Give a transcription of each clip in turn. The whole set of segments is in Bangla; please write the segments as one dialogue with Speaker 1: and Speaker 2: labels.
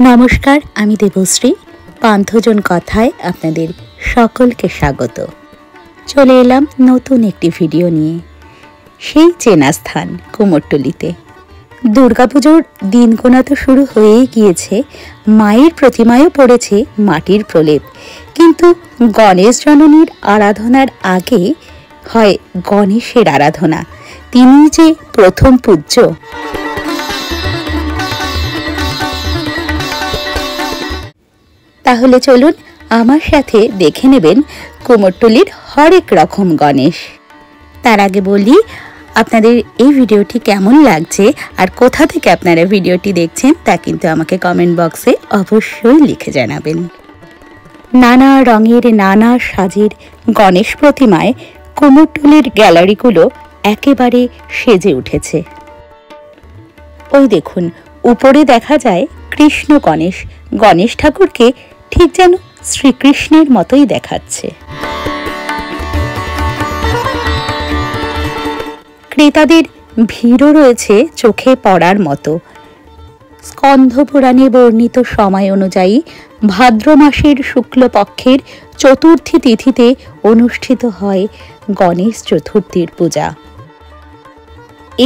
Speaker 1: নমস্কার, আমি দেবশ্রী। পান্থজন কথায় আপনাদের সকলকে স্বাগত। চলে এলাম নতুন একটি ভিডিও নিয়ে। সেই চেনা স্থান কুমোরটুলিতে দুর্গাপুজোর দিন গোনা তো শুরু হয়েই গিয়েছে। মায়ের প্রতিমায়ও পড়েছে মাটির প্রলেপ, কিন্তু গণেশ জননীর আরাধনার আগে হয় গণেশের আরাধনা। তিনি যে প্রথম পূজ্য। তাহলে চলুন আমার সাথে দেখে নেবেন কুমোরটুলির হরেক রকম গণেশ। তার আগে বলি, আপনাদের এই ভিডিওটি কেমন লাগছে আর কোথা থেকে আপনারা ভিডিওটি দেখছেন তা কিন্তু আমাকে কমেন্ট বক্সে অবশ্যই লিখে জানাবেন। নানা রঙের নানা সাজের গণেশ প্রতিমায় কুমোরটুলির গ্যালারিগুলো একেবারে সেজে উঠেছে। ওই দেখুন, উপরে দেখা যায় কৃষ্ণ গণেশ। গণেশ ঠাকুরকে ঠিক যেন শ্রীকৃষ্ণের মতোই দেখাচ্ছে। ক্রেতাদের ভিড়ও রয়েছে চোখে পড়ার মতো। স্কন্ধ পুরাণে বর্ণিত সময় অনুযায়ী ভাদ্র মাসের শুক্লপক্ষের চতুর্থী তিথিতে অনুষ্ঠিত হয় গণেশ চতুর্থীর পূজা।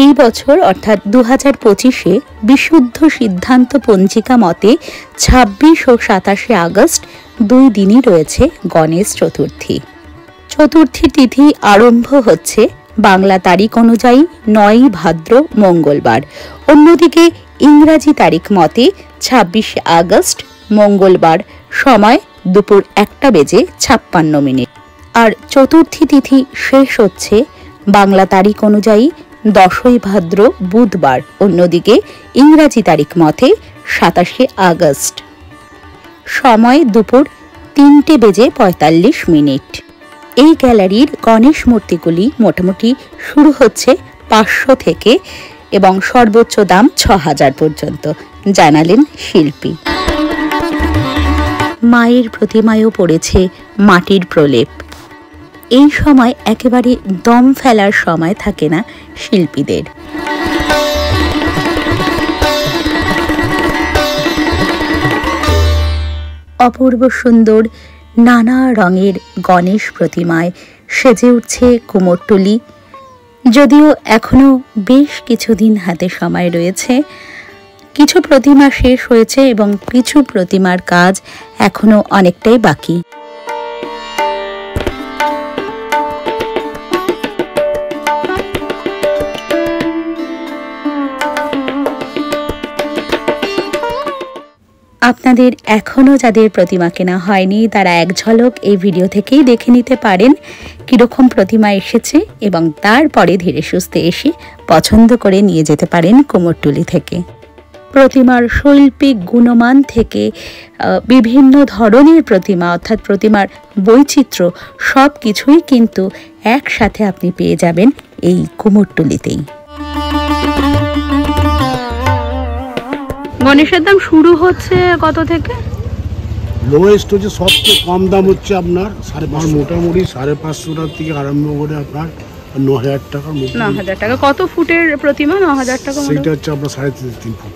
Speaker 1: এই বছর অর্থাৎ 2025-এ বিশুদ্ধ সিদ্ধান্ত পঞ্জিকা মতে 26 ও 27 আগস্ট 2 দিনই রয়েছে গণেশ চতুর্থী। চতুর্থী তিথি আরম্ভ হচ্ছে বাংলা তারিখ অনুযায়ী 9 ভাদ্র মঙ্গলবার। অন্যদিকে ইংরাজি তারিখ মতে 26 আগস্ট মঙ্গলবার, সময় দুপুর 1:56। আর চতুর্থী তিথি শেষ হচ্ছে বাংলা তারিখ অনুযায়ী 10 ভাদ্র বুধবার। অন্যদিকে ইংরাজি তারিখ মতে 27 আগস্ট, সময় দুপুর 3:45। এই গ্যালারির গণেশ মূর্তিগুলি মোটামুটি শুরু হচ্ছে 500 থেকে এবং সর্বোচ্চ দাম 6000 পর্যন্ত, জানালেন শিল্পী। মায়ের প্রতিমায়ও পড়েছে মাটির প্রলেপ। এই সময় একেবারে দম ফেলার সময় থাকে না শিল্পীদের। অপূর্ব সুন্দর নানা রঙের গণেশ প্রতিমায় সেজে উঠছে কুমোরটুলি। যদিও এখনো বেশ কিছুদিন হাতে সময় রয়েছে। কিছু প্রতিমা শেষ হয়েছে এবং কিছু প্রতিমার কাজ এখনো অনেকটাই বাকি। আপনাদের এখনও যাদের প্রতিমা কেনা হয়নি তারা এক ঝলক এই ভিডিও থেকেই দেখে নিতে পারেন কীরকম প্রতিমা এসেছে, এবং তারপরে ধীরে সুস্থে এসে পছন্দ করে নিয়ে যেতে পারেন কুমোরটুলি থেকে। প্রতিমার শৈল্পিক গুণমান থেকে বিভিন্ন ধরনের প্রতিমা অর্থাৎ প্রতিমার বৈচিত্র্য সব কিছুই কিন্তু একসাথে আপনি পেয়ে যাবেন এই কুমোরটুলিতেই। গণেশের দাম শুরু হচ্ছে কত থেকে?
Speaker 2: লোয়েস্ট হচ্ছে সবচেয়ে কম দাম হচ্ছে আপনার 550, মোটামুটি 550 টাকা থেকে আরম্ভ করে আপনার 9000 টাকা।
Speaker 1: 9000 টাকা। কত ফুটের প্রতিমা? 9000 টাকা।
Speaker 2: সেটা হচ্ছে আপনার 3.5 ফুট।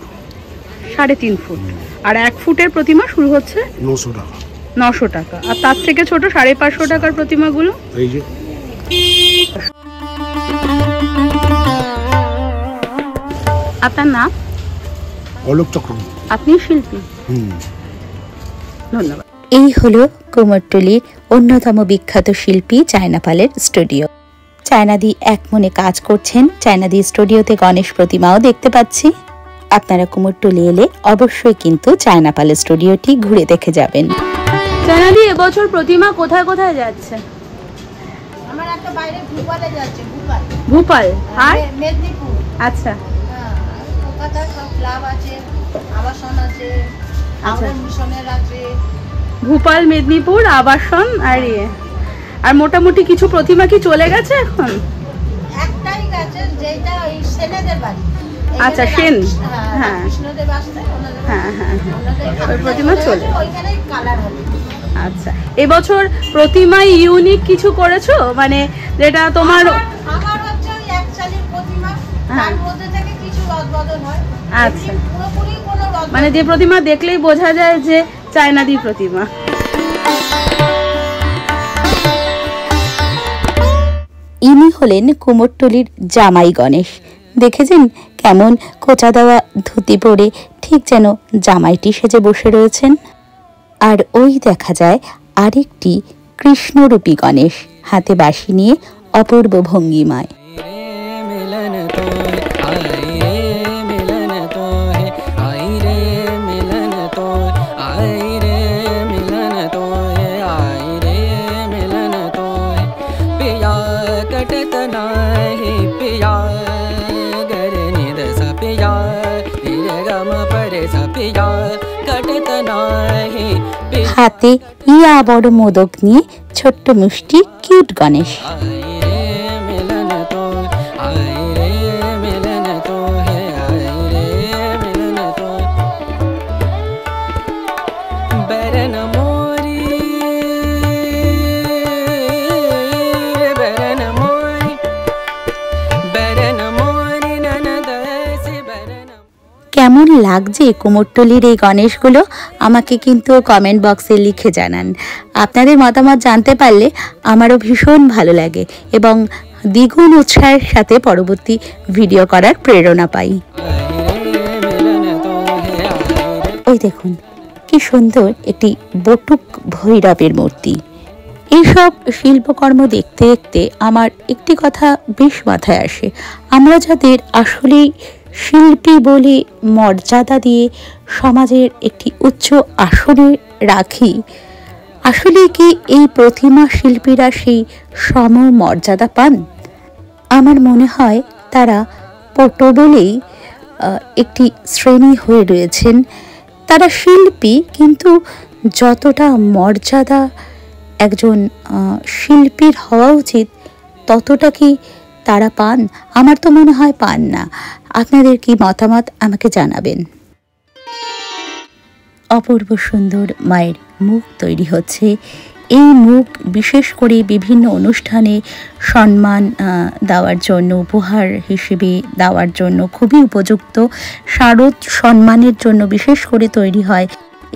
Speaker 1: 3.5 ফুট। আর 1 ফুটের প্রতিমা শুরু হচ্ছে
Speaker 2: 900 টাকা।
Speaker 1: 900 টাকা। আর তার থেকে ছোট 550 টাকার প্রতিমাগুলো
Speaker 2: এই যে।
Speaker 1: আপনার নাম?
Speaker 2: অলোক চক্রবর্তী।
Speaker 1: আপনি শিল্পী? ধন্যবাদ। এই হলো কুমোরটুলির অন্যতম বিখ্যাত শিল্পী চায়নাপালের স্টুডিও। চায়নাদি এক মনে কাজ করছেন। চায়নাদি স্টুডিওতে গণেশ প্রতিমাও দেখতে পাচ্ছি। আপনারা কুমোরটুলি এলে অবশ্যই কিন্তু চায়নাপালের স্টুডিওটি ঘুরে দেখে যাবেন। চায়নাদি, এবছর প্রতিমা কোথায় কোথায় যাচ্ছে?
Speaker 3: আমার একটা বাইরে ভোপালে যাচ্ছে।
Speaker 1: ভোপাল আর
Speaker 3: মেদিনীপুর।
Speaker 1: আচ্ছা।
Speaker 3: কলকাতার সব ক্লাব আছে, আবাসন আছে, আমাদের মিশনের আছে।
Speaker 1: ভোপাল, মেদিনীপুর, আবাসন আর মোটামুটি কিছু প্রতিমা কি চলে গেছে এখন?
Speaker 3: একটাই গেছে, যেটা ওই সেনেদের বাড়ি।
Speaker 1: আচ্ছা, সেন।
Speaker 3: হ্যাঁ, কৃষ্ণদেব আসতে ওনাদের।
Speaker 1: হ্যাঁ হ্যাঁ, ওই প্রতিমা চলে।
Speaker 3: ওইখানেই কালার হবে।
Speaker 1: আচ্ছা, এবছর প্রতিমায় ইউনিক কিছু করেছো? মানে যেটা তোমার
Speaker 3: আমার হচ্ছে ওই একচালির প্রতিমা, তার মধ্যে থেকে কিছু বদল হয়।
Speaker 4: আচ্ছা।
Speaker 3: এমনি পুরোপুরি কোনো রদ
Speaker 4: মানে যে প্রতিমা দেখলেই বোঝা যায় যে চায়নাদি প্রতিমা।
Speaker 1: ইনি হলেন কুমোরটুলির জামাই গণেশ। দেখেছেন কেমন কোচা দেওয়া ধুতি পরে ঠিক যেন জামাইটি সেজে বসে রয়েছেন। আর ওই দেখা যায় আরেকটি কৃষ্ণরূপী গণেশ, হাতে বাঁশি নিয়ে অপূর্ব ভঙ্গিমায়। হাতে ইয়া বড় মোদক নিয়ে ছোট্ট মিষ্টি কিউট গণেশ। কেমন লাগছে কুমোরটুলির এই গণেশগুলো আমাকে কিন্তু কমেন্ট বক্সে লিখে জানান। আপনাদের মতামত জানতে পারলে আমারও ভীষণ ভালো লাগে এবং দ্বিগুণ উৎসাহের সাথে পরবর্তী ভিডিও করার প্রেরণা পাই। ওই দেখুন কি সুন্দর একটি বটুক ভৈরবের মূর্তি। এইসব শিল্পকর্ম দেখতে দেখতে আমার একটি কথা বেশ মাথায় আসে, আমরা যাদের আসলেই শিল্পী বলে মর্যাদা দিয়ে সমাজের একটি উচ্চ আসনে রাখি, আসলে কি এই প্রতিমা শিল্পীরা সেই সম মর্যাদা পান? আমার মনে হয় তারা পটো বলেই একটি শ্রেণী হয়ে রয়েছেন। তারা শিল্পী, কিন্তু যতটা মর্যাদা একজন শিল্পীর হওয়া উচিত ততটা কি তারা পান? আমার তো মনে হয় পান না। আপনাদের কি মতামত আমাকে জানাবেন। অপূর্ব সুন্দর মায়ের মুখ তৈরি হচ্ছে। এই মুখ বিশেষ করে বিভিন্ন অনুষ্ঠানে সম্মান দেওয়ার জন্য, উপহার হিসেবে দেওয়ার জন্য খুবই উপযুক্ত। শারদ সম্মানের জন্য বিশেষ করে তৈরি হয়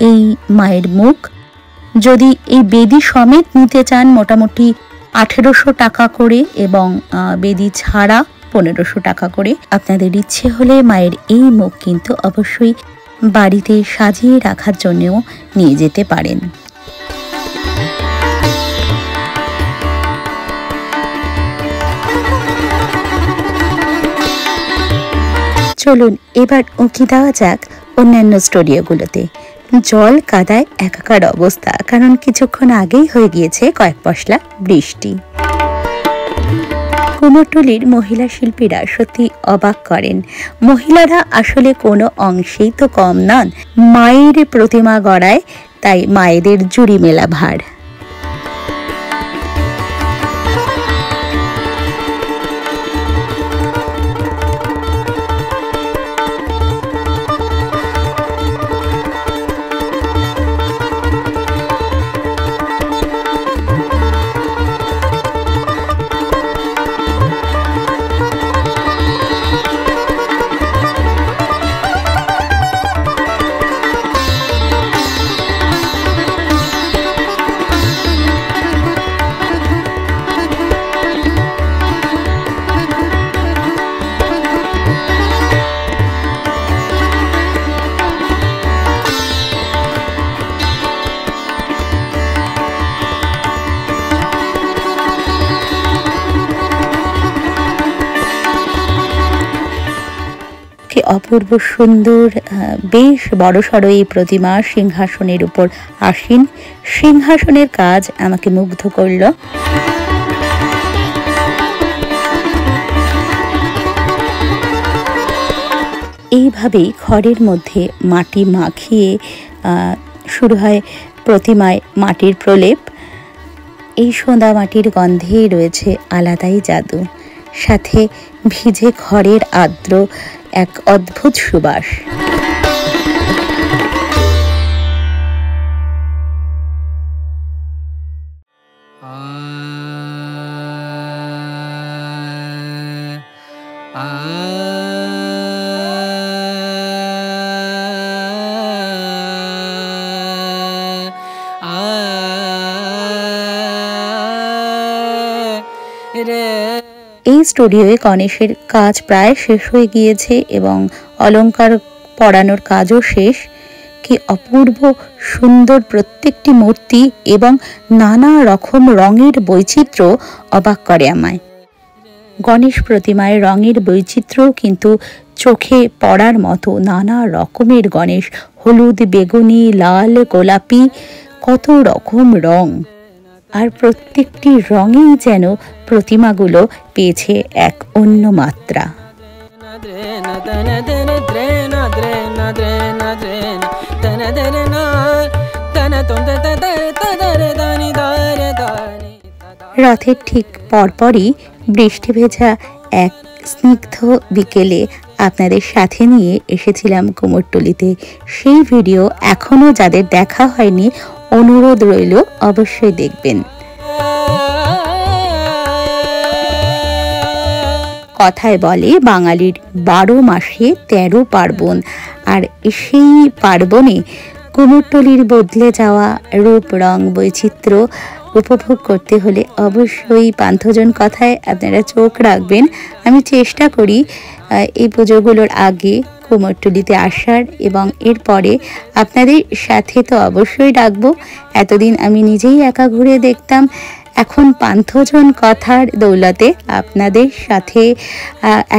Speaker 1: এই মায়ের মুখ। যদি এই বেদি সমেত নিতে চান মোটামুটি 1800 টাকা করে এবং বেদি ছাড়া 1500 টাকা করে। আপনাদের ইচ্ছে হলে মায়ের এই মুখ কিন্তু অবশ্যই বাড়িতে সাজিয়ে রাখার জন্যও নিয়ে যেতে পারেন। চলুন এবার উঁকি দেওয়া যাক অন্যান্য স্টুডিওগুলোতে। জল কাদায় একাকার অবস্থা, কারণ কিছুক্ষণ আগেই হয়ে গিয়েছে কয়েক পশলা বৃষ্টি। কুমোরটুলির মহিলা শিল্পীরা সত্যি অবাক করেন। মহিলারা আসলে কোনো অংশেই তো কম নন। মায়ের প্রতিমা গড়ায়, তাই মায়েদের জুড়ি মেলা ভার। অপূর্ব সুন্দর, বেশ বড়সড় এই প্রতিমা সিংহাসনের উপর আসীন। সিংহাসনের কাজ আমাকে মুগ্ধ করল। এইভাবেই খড়ের মধ্যে মাটি মাখিয়ে শুরু হয় প্রতিমায় মাটির প্রলেপ। এই সোঁদা মাটির গন্ধেই রয়েছে আলাদাই জাদু, সাথে ভিজে খড়ের আর্দ্র এক অদ্ভুত সুবাস। স্টুডিওয়ে গণেশের কাজ প্রায় শেষ হয়ে গিয়েছে এবং অলংকার পরানোর কাজও শেষ। কি অপূর্ব সুন্দর প্রত্যেকটি মূর্তি এবং নানা রকম রঙের বৈচিত্র্য অবাক করে আমায়। গণেশ প্রতিমায় রঙের বৈচিত্র্য কিন্তু চোখে পড়ার মতো। নানা রকমের গণেশ, হলুদ, বেগুনি, লাল, গোলাপি, কত রকম রং। আর প্রত্যেকটি রঙেই যেন প্রতিমাগুলো পেয়েছে এক অন্য মাত্রা। রথের ঠিক পরপরই বৃষ্টি ভেজা এক স্নিগ্ধ বিকেলে আপনাদের সাথে নিয়ে এসেছিলাম কুমোরটুলিতে। সেই ভিডিও এখনো যাদের দেখা হয়নি অনুরোধ রইল অবশ্যই দেখবেন। কথায় বলে বাঙালির 12 মাসে 13 পার্বণ, আর সেই পার্বণে কুমোরটুলির বদলে যাওয়া রূপ, রং, বৈচিত্র্য উপভোগ করতে হলে অবশ্যই পান্থজন কথায় আপনারা চোখ রাখবেন। আমি চেষ্টা করি এই পুজোগুলোর আগে কুমোরটুলিতে আসার এবং এরপরে আপনাদের সাথে তো অবশ্যই ডাকবো। এতদিন আমি নিজেই একা ঘুরে দেখতাম, এখন পান্থজন কথার দৌলতে আপনাদের সাথে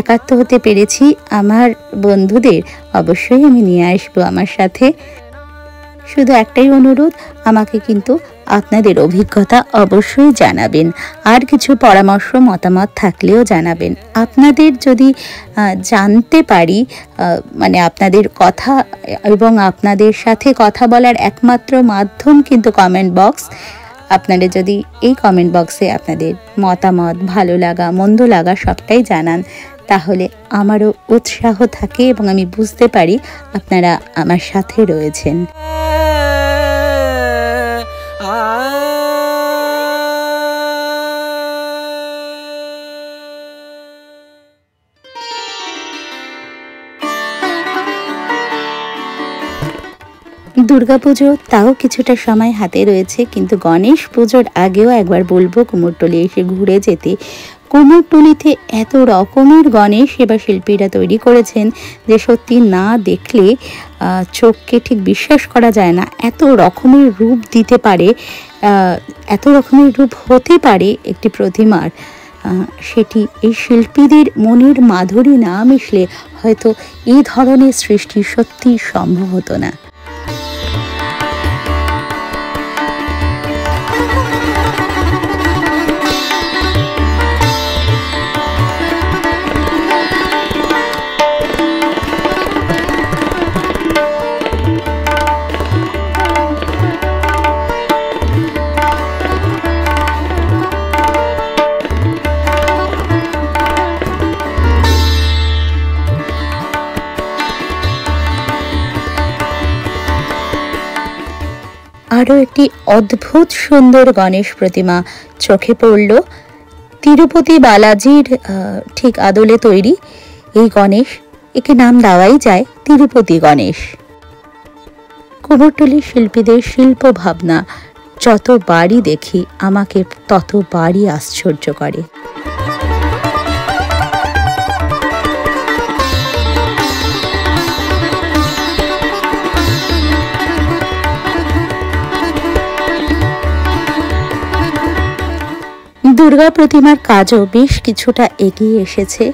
Speaker 1: একাত্ম হতে পেরেছি। আমার বন্ধুদের অবশ্যই আমি নিয়ে আসবো আমার সাথে। শুধু একটাই অনুরোধ, আমাকে কিন্তু আপনাদের অভিজ্ঞতা অবশ্যই জানাবেন, আর কিছু পরামর্শ মতামত থাকলেও জানাবেন। আপনাদের যদি জানতে পারি, মানে আপনাদের কথা এবং আপনাদের সাথে কথা বলার একমাত্র মাধ্যম কিন্তু কমেন্ট বক্স। আপনারা যদি এই কমেন্ট বক্সে আপনাদের মতামত, ভালো লাগা, মন্দ লাগা সবটাই জানান, তাহলে আমারও উৎসাহ থাকে এবং আমি বুঝতে পারি আপনারা আমার সাথে রয়েছেন। দুর্গাপুজো তাও কিছুটা সময় হাতে রয়েছে, কিন্তু গণেশ পুজোর আগেও একবার বলবো কুমোরটুলি এসে ঘুরে যেতে। কুমোরটুলিতে এত রকমের গণেশ এবার শিল্পীরা তৈরি করেছেন যে সত্যি না দেখলে চোখকে ঠিক বিশ্বাস করা যায় না। এত রকমের রূপ দিতে পারে, এত রকমের রূপ হতে পারে একটি প্রতিমার, সেটি এই শিল্পীদের মনের মাধুরী না মিশলে হয়তো এই ধরনের সৃষ্টি সত্যি সম্ভব হতো না। আরও একটি অদ্ভুত সুন্দর গণেশ প্রতিমা চোখে পড়ল। তিরুপতি বালাজির ঠিক আদলে তৈরি এই গণেশ, একে নাম দেওয়াই যায় তিরুপতি গণেশ। কুমোরটুলির শিল্পীদের শিল্প ভাবনা যতবারই দেখি আমাকে ততবারই আশ্চর্য করে। দুর্গা প্রতিমার কাজও বেশ কিছুটা এগিয়ে এসেছে।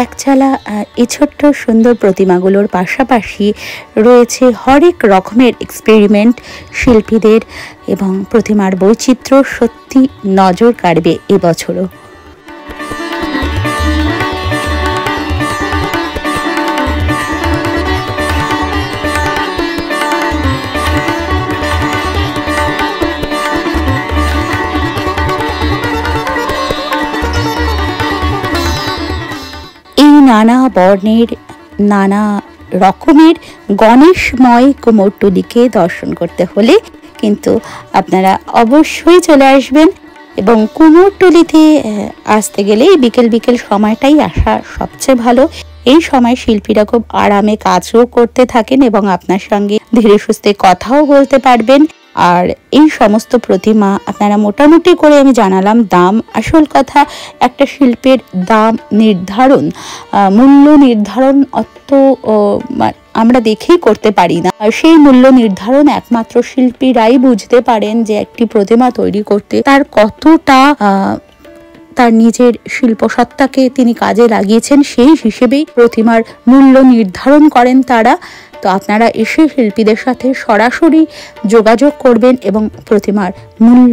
Speaker 1: একচালা এই ছোট্ট সুন্দর প্রতিমাগুলোর পাশাপাশি রয়েছে হরেক রকমের এক্সপেরিমেন্ট শিল্পীদের, এবং প্রতিমার বৈচিত্র্য সত্যি নজর কাড়বে এবছরও। নানা বর্ণের, নানা রকমের গণেশময় কুমোরটুলিকে দর্শন করতে হলে কিন্তু আপনারা অবশ্যই চলে আসবেন। এবং কুমোরটুলিতে আসতে গেলে বিকেল বিকেল সময়টাই আসা সবচেয়ে ভালো। এই সময় শিল্পীরা খুব আরামে কাজও করতে থাকেন এবং আপনার সঙ্গে ধীরে সুস্থে কথাও বলতে পারবেন। আর এই সমস্ত প্রতিমা আপনারা মোটামুটি করে আমি জানালাম দাম। আসল কথা, একটা শিল্পের দাম নির্ধারণ, মূল্য নির্ধারণ অত আমরা দেখেই করতে পারি না। আর সেই মূল্য নির্ধারণ একমাত্র শিল্পীরাই বুঝতে পারেন যে একটি প্রতিমা তৈরি করতে তার কতটা তার নিজের শিল্পসত্তাকে তিনি কাজে লাগিয়েছেন, সেই হিসেবেই প্রতিমার মূল্য নির্ধারণ করেন তারা। তো আপনারা এসে শিল্পীদের সাথে সরাসরি যোগাযোগ করবেন এবং প্রতিমার মূল্য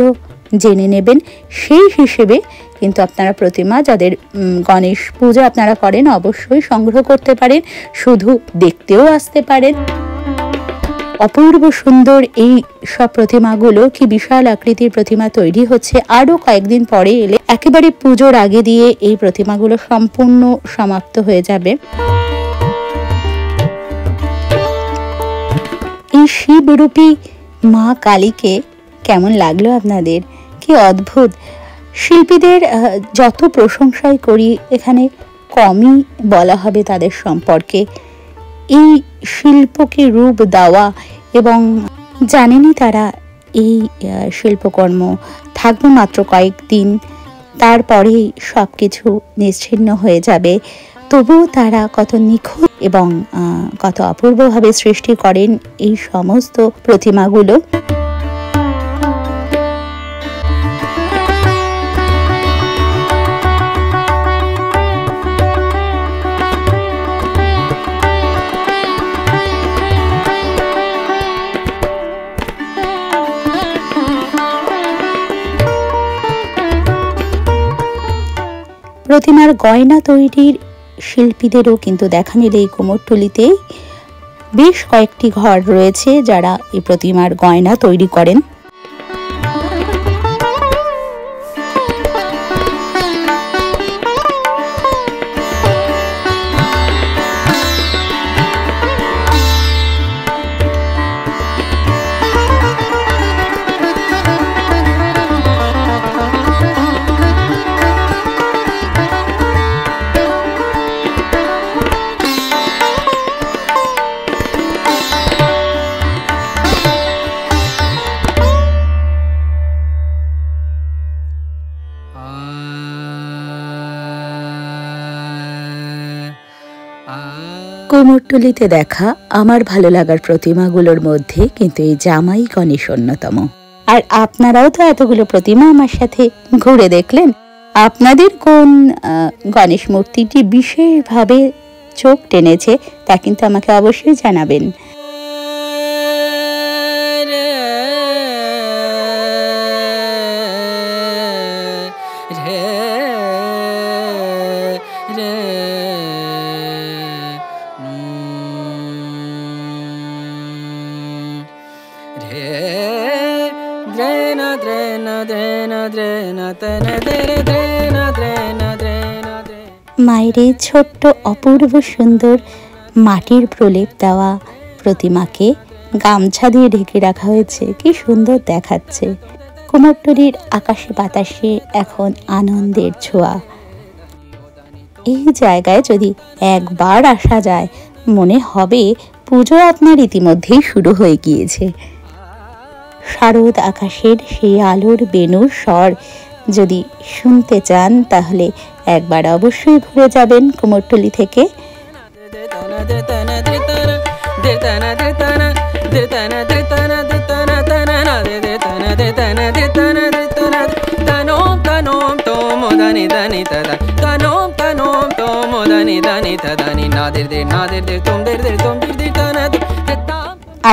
Speaker 1: জেনে নেবেন। সেই হিসেবে কিন্তু আপনারা প্রতিমা, যাদের গণেশ পূজা আপনারা করেন, অবশ্যই সংগ্রহ করতে পারেন, শুধু দেখতেও আসতে পারেন। অপূর্ব সুন্দর এই সব প্রতিমাগুলো, কি বিশাল আকৃতির প্রতিমা তৈরি হচ্ছে। আরও কয়েকদিন পরে এলে একেবারে পুজোর আগে দিয়ে এই প্রতিমাগুলো সম্পূর্ণ সমাপ্ত হয়ে যাবে। এই শিবরূপী মা কালীকে কেমন লাগলো আপনাদের? কি অদ্ভুত! শিল্পীদের যত প্রশংসাই করি এখানে কমই বলা হবে তাদের সম্পর্কে। এই শিল্পকে রূপ দেওয়া, এবং জানেনই তারা এই শিল্পকর্ম থাকবে মাত্র কয়েকদিন, তারপরেই সব কিছু নিশ্চিহ্ন হয়ে যাবে। তবুও তারা কত নিখুঁত এবং কত অপূর্বভাবে সৃষ্টি করেন এই সমস্ত প্রতিমাগুলো। প্রতিমার গয়না তৈরির শিল্পীদেরও কিন্তু দেখা মিলে এই কুমোরটুলিতেই বেশ কয়েকটি ঘর রয়েছে যারা এই প্রতিমার গয়না তৈরি করেন। কুমোরটুলিতে দেখা আমার ভালো লাগার প্রতিমাগুলোর মধ্যে কিন্তু এই জামাই গণেশ অন্যতম। আর আপনারাও তো এতগুলো প্রতিমা আমার সাথে ঘুরে দেখলেন। আপনাদের কোন গণেশ মূর্তিটি বিশেষভাবে চোখ টেনেছে তা কিন্তু আমাকে অবশ্যই জানাবেন। মায়ের এই ছোট্ট অপূর্ব সুন্দর মাটির প্রলেপ দেওয়া প্রতিমাকে গামছা দিয়ে ঢেকে রাখা হয়েছে, কি সুন্দর দেখাচ্ছে। কুমোরটুলির আকাশে বাতাসে এখন আনন্দের ছোঁয়া। এই জায়গায় যদি একবার আসা যায় মনে হবে পুজো আপনার ইতিমধ্যেই শুরু হয়ে গিয়েছে। শারদ আকাশের সেই আলোর বেণুর স্বর যদি শুনতে চান তাহলে একবার অবশ্যই ঘুরে যাবেন কুমোরটুলি থেকে।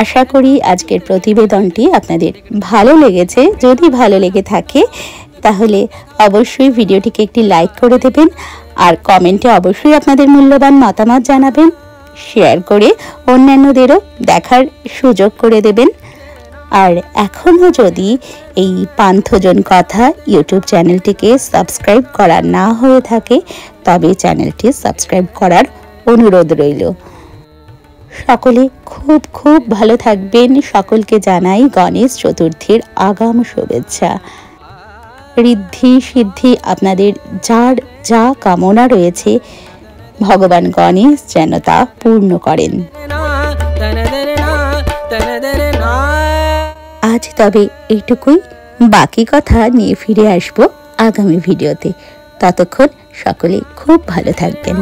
Speaker 1: আশা করি আজকের প্রতিবেদনটি আপনাদের ভালো লেগেছে। যদি ভালো লেগে থাকে তাহলে অবশ্যই ভিডিওটিকে একটি লাইক করে দেবেন, আর কমেন্টে অবশ্যই আপনাদের মূল্যবান মতামত জানাবেন। শেয়ার করে অন্যান্যদেরও দেখার সুযোগ করে দেবেন। আর এখনও যদি এই পান্থজন কথা ইউটিউব চ্যানেলটিকে সাবস্ক্রাইব করা না হয়ে থাকে তবে চ্যানেলটি সাবস্ক্রাইব করার অনুরোধ রইল। সকলে খুব খুব ভালো থাকবেন। সকলকে জানাই গণেশ চতুর্থীর আগাম শুভেচ্ছা। ঋদ্ধি সিদ্ধি আপনাদের যার যা কামনা রয়েছে ভগবান গণেশ যেন তা পূর্ণ করেন। আজ তবে এইটুকুই, বাকি কথা নিয়ে ফিরে আসবো আগামী ভিডিওতে। ততক্ষণ সকলে খুব ভালো থাকবেন।